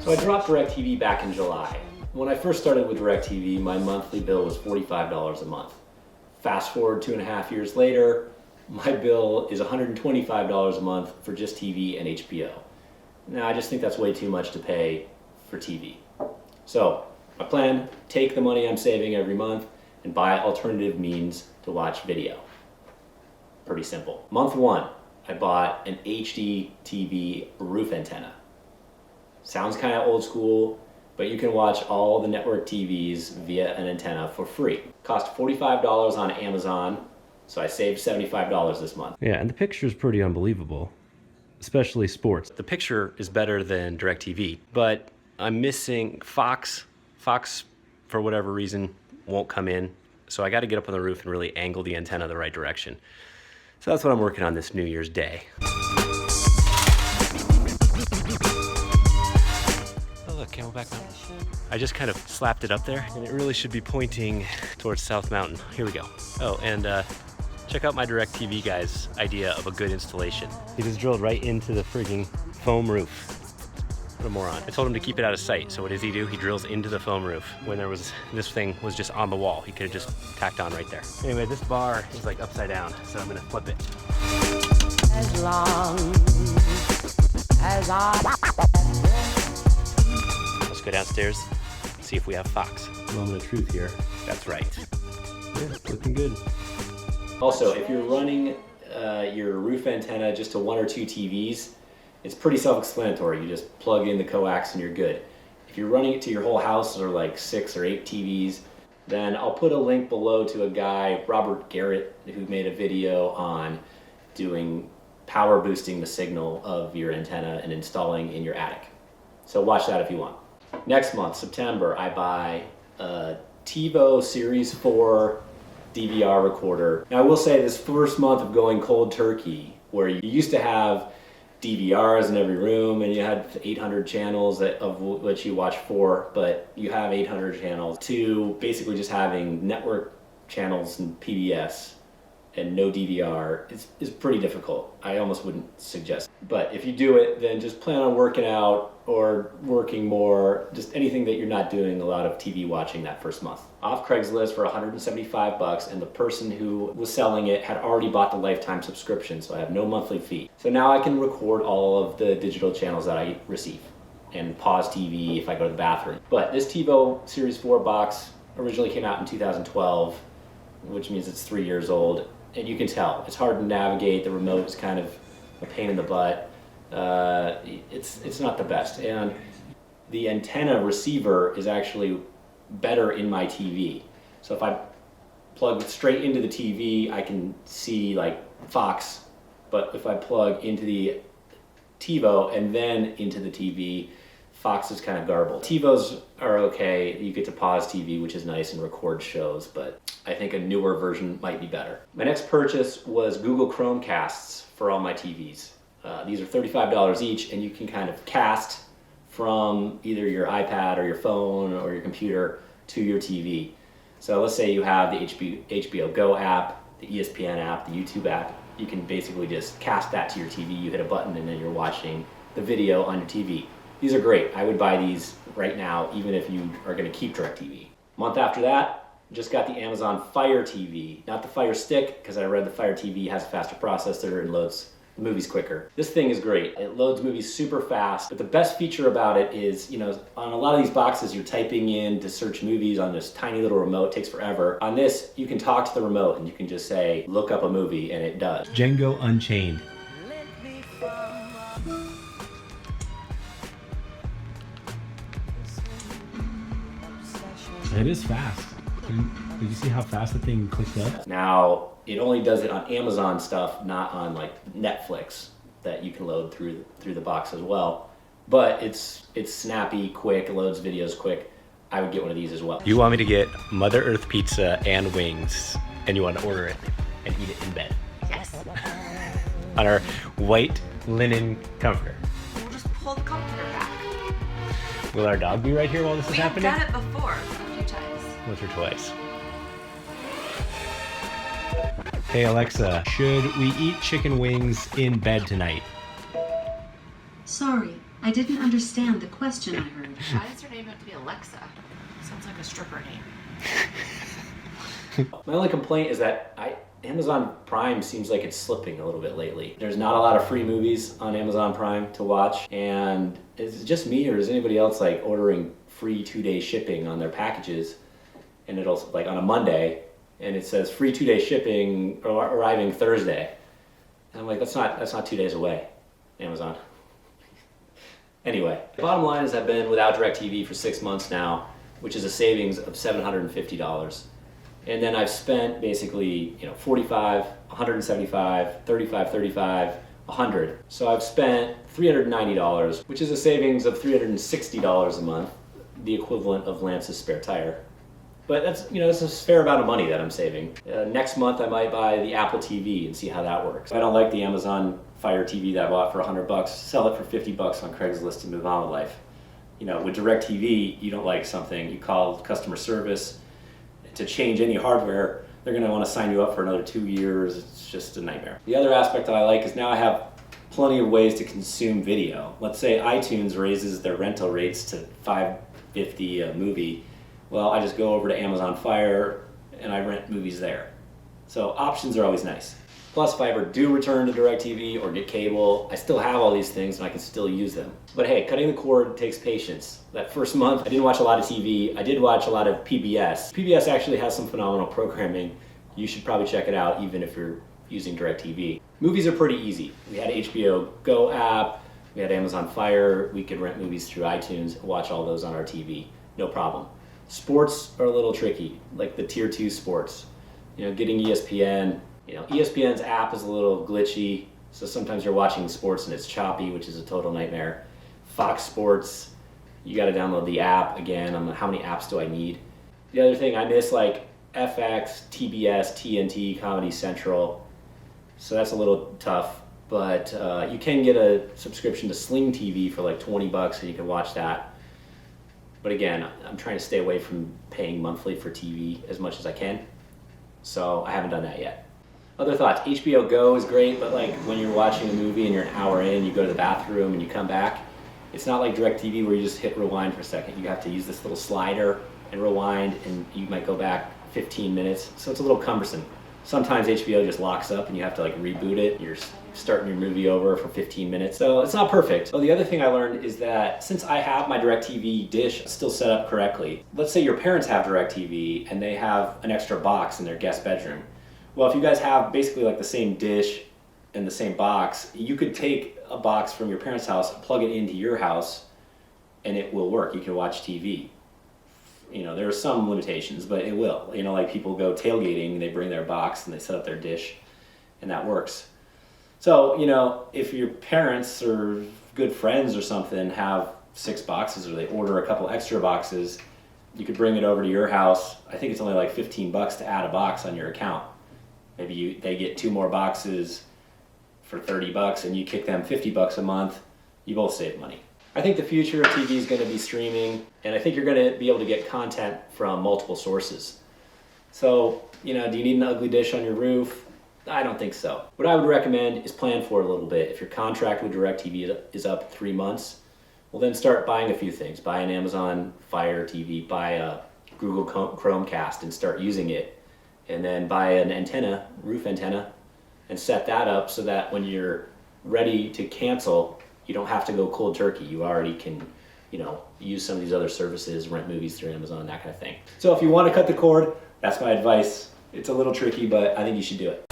So I dropped DirecTV back in July. When I first started with DirecTV, my monthly bill was $45 a month. Fast forward 2.5 years later, my bill is $125 a month for just TV and HBO. Now, I just think that's way too much to pay for TV. So, my plan, take the money I'm saving every month and buy alternative means to watch video. Pretty simple. Month one, I bought an HD TV roof antenna. Sounds kind of old school, but you can watch all the network TVs via an antenna for free. Cost $45 on Amazon, so I saved $75 this month. Yeah, and the picture is pretty unbelievable, especially sports. The picture is better than DirecTV, but I'm missing Fox. Fox, for whatever reason, won't come in, so I got to get up on the roof and really angle the antenna the right direction. So that's what I'm working on this New Year's Day. Camelback Mountain. I just kind of slapped it up there, and it really should be pointing towards South Mountain. Here we go. Oh, and check out my DirecTV guy's idea of a good installation. He just drilled right into the frigging foam roof. What a moron. I told him to keep it out of sight, so what does he do? He drills into the foam roof when this thing was just on the wall. He could have just tacked on right there. Anyway, this bar is like upside down, so I'm gonna flip it. As long as Let's go downstairs, see if we have Fox. Moment of truth here. That's right. Yeah, looking good. Also, if you're running your roof antenna just to 1 or 2 TVs, it's pretty self-explanatory. You just plug in the coax and you're good. If you're running it to your whole house or like 6 or 8 TVs, then I'll put a link below to a guy, Robert Garret, who made a video on doing power boosting the signal of your antenna and installing in your attic. So watch that if you want. Next month, September, I buy a TiVo Series 4 DVR recorder. Now I will say this first month of going cold turkey, where you used to have DVRs in every room and you had 800 channels of which you watch 4, but you have 800 channels, to basically just having network channels and PBS and no DVR is pretty difficult. I almost wouldn't suggest. But if you do it, then just plan on working out or working more, just anything that you're not doing a lot of TV watching that first month. Off Craigslist for $175, and the person who was selling it had already bought the lifetime subscription, so I have no monthly fee. So now I can record all of the digital channels that I receive and pause TV if I go to the bathroom. But this TiVo Series 4 box originally came out in 2012, which means it's 3 years old. And you can tell, it's hard to navigate. The remote is kind of a pain in the butt. It's not the best. And the antenna receiver is actually better in my TV. So if I plug straight into the TV, I can see like Fox. But if I plug into the TiVo and then into the TV, Fox is kind of garbled. TiVos are okay. You get to pause TV, which is nice, and record shows, but I think a newer version might be better. My next purchase was Google Chromecasts for all my TVs. These are $35 each, and you can kind of cast from either your iPad or your phone or your computer to your TV. So let's say you have the HBO Go app, the ESPN app, the YouTube app. You can basically just cast that to your TV. You hit a button and then you're watching the video on your TV. These are great. I would buy these right now, even if you are going to keep DirecTV. A month after that, just got the Amazon Fire TV. Not the Fire Stick, because I read the Fire TV has a faster processor and loads movies quicker. This thing is great. It loads movies super fast, but the best feature about it is, you know, on a lot of these boxes, you're typing in to search movies on this tiny little remote. It takes forever. On this, you can talk to the remote and you can just say, look up a movie, and it does. Django Unchained. It is fast. Did you see how fast the thing clicked up? Now, it only does it on Amazon stuff, not on like Netflix, that you can load through the box as well. But it's snappy, quick, it loads videos quick. I would get one of these as well. You want me to get Mother Earth pizza and wings, and you want to order it and eat it in bed? yes. On our white linen comforter. We'll just pull the comforter back. Will our dog be right here while this is happening? We've done it before a few times. Once or twice. Hey Alexa, should we eat chicken wings in bed tonight? Sorry, I didn't understand the question I heard. Why does her name have to be Alexa? Sounds like a stripper name. My only complaint is that Amazon Prime seems like it's slipping a little bit lately. There's not a lot of free movies on Amazon Prime to watch, and is it just me or is anybody else like ordering free 2-day shipping on their packages, and it'll like on a Monday and it says free 2-day shipping arriving Thursday. And I'm like, that's not 2 days away, Amazon. Anyway, the bottom line is I've been without DirecTv for 6 months now, which is a savings of $750. And then I've spent basically, $45, $175, $35, $35, $100. So I've spent $390, which is a savings of $360 a month, the equivalent of Lance's spare tire. But that's, it's a fair amount of money that I'm saving. Next month I might buy the Apple TV and see how that works. If I don't like the Amazon Fire TV that I bought for $100, sell it for $50 on Craigslist and move on with life. With DirecTV, you don't like something, you call customer service. To change any hardware, they're going to want to sign you up for another 2 years. It's just a nightmare. The other aspect that I like is now I have plenty of ways to consume video. Let's say iTunes raises their rental rates to $5.50 a movie. Well, I just go over to Amazon Fire and I rent movies there. So options are always nice. Plus, if I ever do return to DirecTV or get cable, I still have all these things and I can still use them. But hey, cutting the cord takes patience. That first month, I didn't watch a lot of TV. I did watch a lot of PBS. PBS actually has some phenomenal programming. You should probably check it out even if you're using DirecTV. Movies are pretty easy. We had HBO Go app, we had Amazon Fire, we could rent movies through iTunes and watch all those on our TV, no problem. Sports are a little tricky, like the tier 2 sports. Getting ESPN. ESPN's app is a little glitchy, so sometimes you're watching sports and it's choppy, which is a total nightmare. Fox Sports, you gotta download the app again. How many apps do I need? The other thing I miss, like FX, TBS, TNT, Comedy Central, so that's a little tough, but you can get a subscription to Sling TV for like $20 and you can watch that. But again, I'm trying to stay away from paying monthly for TV as much as I can, so I haven't done that yet. Other thoughts, HBO Go is great, but like when you're watching a movie and you're an hour in, you go to the bathroom and you come back, it's not like DirecTV where you just hit rewind for a second. You have to use this little slider and rewind, and you might go back 15 minutes, so it's a little cumbersome. Sometimes HBO just locks up and you have to like reboot it. You're starting your movie over for 15 minutes, so it's not perfect. Oh, the other thing I learned is that since I have my DirecTV dish still set up correctly, let's say your parents have DirecTV and they have an extra box in their guest bedroom. Well, if you guys have basically like the same dish and the same box, you could take a box from your parents' house, plug it into your house, and it will work. You can watch TV. There are some limitations, but it will. Like people go tailgating, they bring their box and they set up their dish, and that works. So, if your parents or good friends or something have 6 boxes or they order a couple extra boxes, you could bring it over to your house. I think it's only like $15 to add a box on your account. Maybe they get 2 more boxes for $30 and you kick them $50 a month. You both save money. I think the future of TV is going to be streaming, and I think you're going to be able to get content from multiple sources. So, do you need an ugly dish on your roof? I don't think so. What I would recommend is plan for it a little bit. If your contract with DirecTV is up 3 months, well then start buying a few things. Buy an Amazon Fire TV, buy a Google Chromecast and start using it. And then buy an antenna, roof antenna, and set that up so that when you're ready to cancel, you don't have to go cold turkey. You already can, use some of these other services, rent movies through Amazon, that kind of thing. So if you want to cut the cord, that's my advice. It's a little tricky, but I think you should do it.